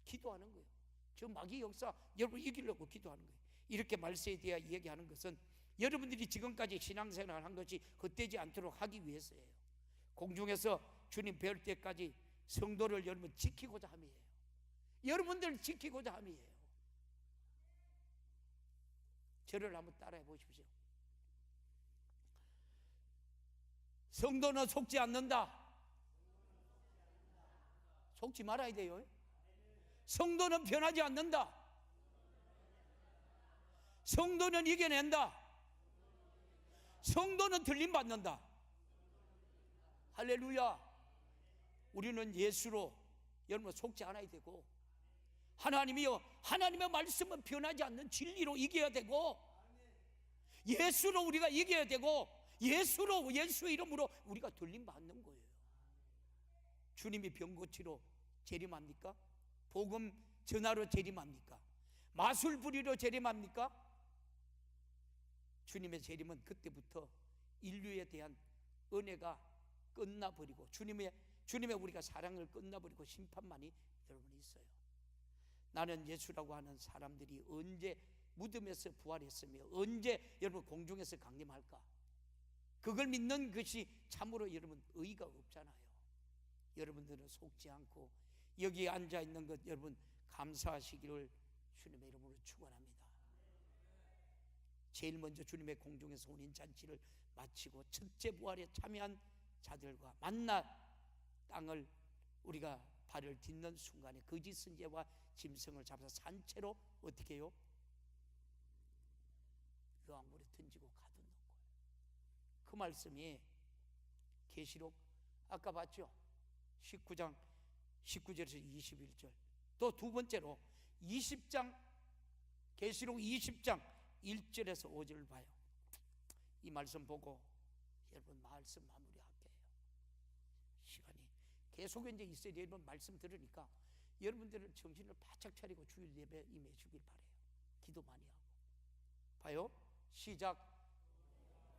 기도하는 거예요. 저 마귀 역사 여러분 이기려고 기도하는 거예요. 이렇게 말세에 대해 얘기하는 것은 여러분들이 지금까지 신앙생활을 한 것이 헛되지 않도록 하기 위해서예요. 공중에서 주님 뵐 때까지 성도를 여러분 지키고자 함이에요. 여러분들을 지키고자 함이에요. 저를 한번 따라해 보십시오. 성도는 속지 않는다. 속지 말아야 돼요. 성도는 변하지 않는다. 성도는 이겨낸다. 성도는 들림받는다. 할렐루야. 우리는 예수로 여러분 속지 않아야 되고, 하나님이요 하나님의 말씀은 변하지 않는 진리로 이겨야 되고, 예수로 우리가 이겨야 되고, 예수의 이름으로 우리가 들림받는 거예요. 주님이 병 고치러 재림합니까? 복음 전하러 재림합니까? 마술 부리러 재림합니까? 주님의 재림은 그때부터 인류에 대한 은혜가 끝나버리고 주님의 우리가 사랑을 끝나버리고 심판만이 여러분 있어요. 나는 예수라고 하는 사람들이 언제 무덤에서 부활했으며 언제 여러분 공중에서 강림할까? 그걸 믿는 것이 참으로 여러분 의의가 없잖아요. 여러분들은 속지 않고 여기에 앉아있는 것 여러분 감사하시기를 주님의 이름으로 축원합니다. 제일 먼저 주님의 공중에서 혼인 잔치를 마치고 첫째 부활에 참여한 자들과 만나 땅을 우리가 발을 딛는 순간에 거짓 선지자와 짐승을 잡아서 산채로 어떻게 해요? 요한물에 던지고 가두는 거예요. 그 말씀이 계시록 아까 봤죠? 19장 19절에서 21절. 또 두 번째로 20장 계시록 20장 1절에서 5절을 봐요. 이 말씀 보고 여러분 말씀 마무리할게요. 시간이 계속 이제 있어야 여러분 말씀 들으니까 여러분들은 정신을 바짝 차리고 주일 예배 임해 주길 바래요. 기도 많이 하고. 봐요. 시작.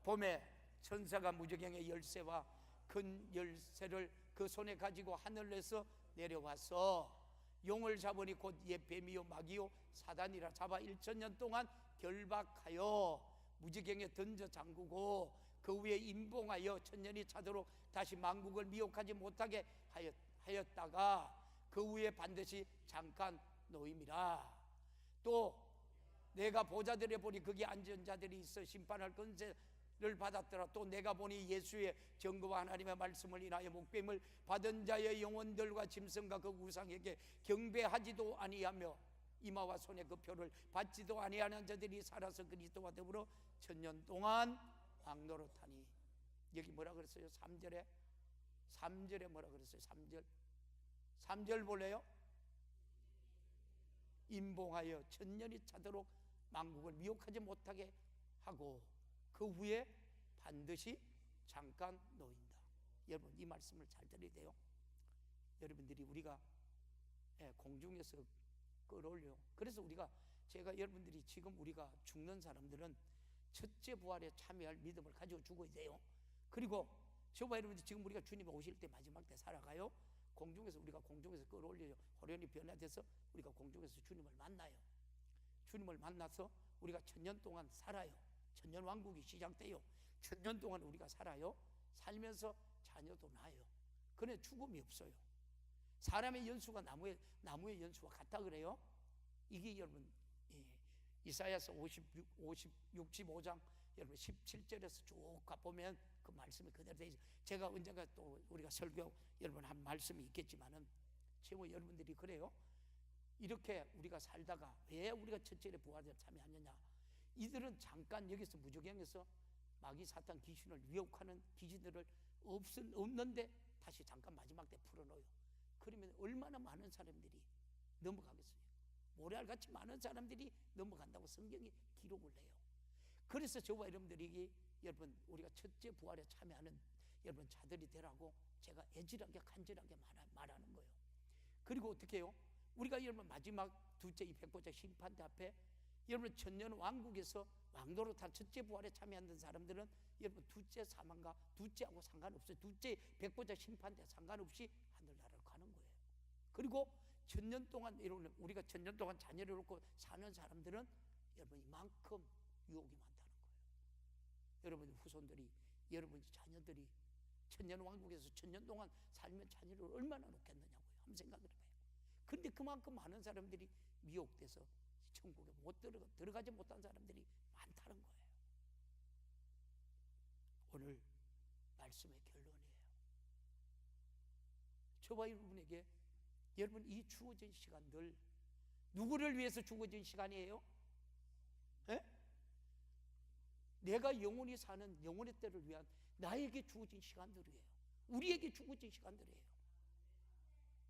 봄에 천사가 무저갱의 열쇠와 큰 열쇠를 그 손에 가지고 하늘에서 내려와서 용을 잡으니 곧 옛 뱀이요 마귀요 사단이라 잡아 1000년 동안 결박하여 무지경에 던져 잠그고 그 위에 임봉하여 천년이 차도록 다시 만국을 미혹하지 못하게 하였다가 그 위에 반드시 잠깐 놓임이라. 또 내가 보자들에 보니 거기 앉은 자들이 있어 심판할 권세를 받았더라. 또 내가 보니 예수의 증거와 하나님의 말씀을 인하여 목배임을 받은 자의 영혼들과 짐승과 그 우상에게 경배하지도 아니하며 이마와 손에 그 표를 받지도 아니하는 자들이 살아서 그리스도와 더불어 천년 동안 왕노릇하니. 여기 뭐라 그랬어요? 3절에 뭐라 그랬어요? 3절 볼래요? 임봉하여 천년이 차도록 만국을 미혹하지 못하게 하고 그 후에 반드시 잠깐 놓인다. 여러분 이 말씀을 잘 들어야 돼요. 여러분들이 우리가 공중에서 끌어올려. 그래서 제가 여러분들이 지금 우리가 죽는 사람들은 첫째 부활에 참여할 믿음을 가지고 죽어야 돼요. 그리고 저와 여러분들 지금 우리가 주님 오실 때 마지막 때 살아가요. 우리가 공중에서 끌어올려요. 호련히 변화돼서 우리가 공중에서 주님을 만나요. 주님을 만나서 우리가 천년 동안 살아요. 천년 왕국이 시작돼요. 천년 동안 우리가 살아요. 살면서 자녀도 낳아요. 그런데 죽음이 없어요. 사람의 연수가 나무의 연수와 같다 그래요. 이게 여러분 이사야서 65장 여러분 17절에서 쭉 가보면 그 말씀이 그대로 되어 있어요. 제가 언젠가 또 우리가 설교 여러분 한 말씀이 있겠지만은 지금 여러분들이 그래요. 이렇게 우리가 살다가 왜 우리가 첫째에 부활에 참여하느냐? 이들은 잠깐 여기서 무저갱에서 마귀 사탄 귀신을 위협하는 귀신들을 없는데 다시 잠깐 마지막 때 풀어놓아요. 그러면 얼마나 많은 사람들이 넘어가겠어요? 모래알같이 많은 사람들이 넘어간다고 성경이 기록을 해요. 그래서 저와 여러분들이 여러분 우리가 첫째 부활에 참여하는 여러분 자들이 되라고 제가 애절하게 간절하게 말하는 거예요. 그리고 어떻게 해요? 우리가 여러분 마지막 둘째 이 백보자 심판대 앞에 여러분 천년 왕국에서 왕노릇한 첫째 부활에 참여하는 사람들은 여러분 둘째 사망과 둘째하고 상관없어요. 둘째 백보자 심판대 상관없이 하늘나라로 가는 거예요. 그리고 천년 동안 우리가 천년 동안 자녀를 놓고 사는 사람들은 여러분 이만큼 유혹이 많다는 거예요. 여러분 후손들이 여러분 자녀들이 천년 왕국에서 천년 동안 살면 자녀를 얼마나 놓겠느냐고요. 한번 생각을 해봐요. 그런데 그만큼 많은 사람들이 미혹돼서 천국에 못 들어가지 못한 사람들이 많다는 거예요. 오늘 말씀의 결론이에요. 저와 여러분에게 여러분 이 주어진 시간들 누구를 위해서 주어진 시간이에요? 에? 내가 영원히 사는 영원의 때를 위한 나에게 주어진 시간들이에요. 우리에게 주어진 시간들이에요.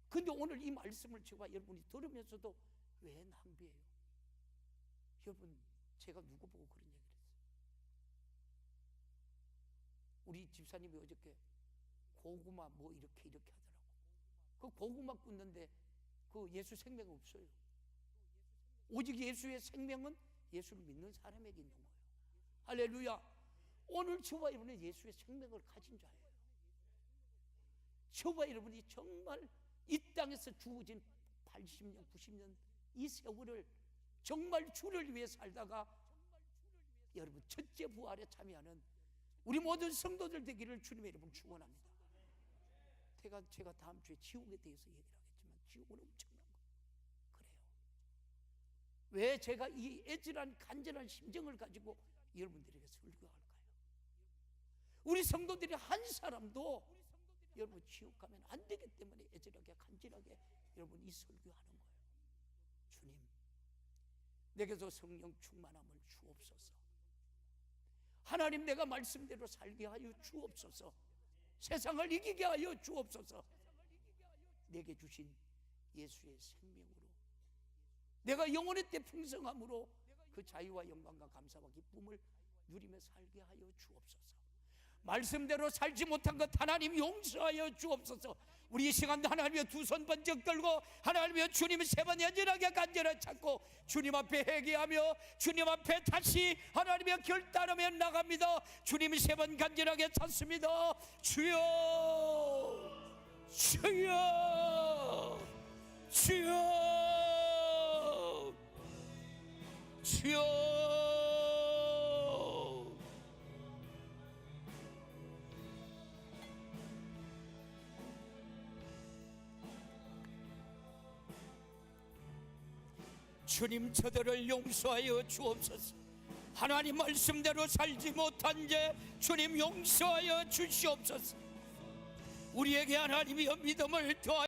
근데 오늘 이 말씀을 제가 여러분이 들으면서도 왜 낭비해요? 여러분 제가 누구 보고 그런 얘기를 했어요? 우리 집사님이 어저께 고구마 뭐 이렇게 하더라고. 그 고구마 굽는데 그 예수 생명 없어요. 오직 예수의 생명은 예수를 믿는 사람에게 있는 거예요. 할렐루야. 오늘 저와 여러분은 예수의 생명을 가진 자예요. 저와 여러분이 정말 이 땅에서 주어진 80년 90년 이 세월을 정말 주를 위해 살다가 여러분 첫째 부활에 참여하는 우리 모든 성도들 되기를 주님의 이름으로 축원합니다. 제가 다음 주에 지옥에 대해서 얘기를 하겠지만 지옥은 엄청난 거예요. 그래요. 왜 제가 이 애절한 간절한 심정을 가지고 여러분들에게 설교할까요? 우리 성도들이 한 사람도 여러분 지옥 가면 안 되기 때문에 애절하게 간절하게 여러분 이 설교하는 거예요. 주님, 내게서 성령 충만함을 주옵소서. 하나님, 내가 말씀대로 살게 하여 주옵소서. 세상을 이기게 하여 주옵소서. 내게 주신 예수의 생명으로 내가 영원의 때 풍성함으로 그 자유와 영광과 감사와 기쁨을 누리며 살게 하여 주옵소서. 말씀대로 살지 못한 것 하나님 용서하여 주옵소서. 우리 이 시간도 하나님의 두 손 번쩍 들고 하나님의 주님을 세 번 여전하게 간절히 찾고 주님 앞에 회개하며 주님 앞에 다시 하나님의 결단하며 나갑니다. 주님이 세 번 간절하게 찾습니다. 주여, 주여, 주여, 주여. 주님, 저들을 용서하여 주옵소서. 하나님 말씀대로 살지 못한 죄 주님 용서하여 주시옵소서. 우리에게 하나님의 믿음을 더하여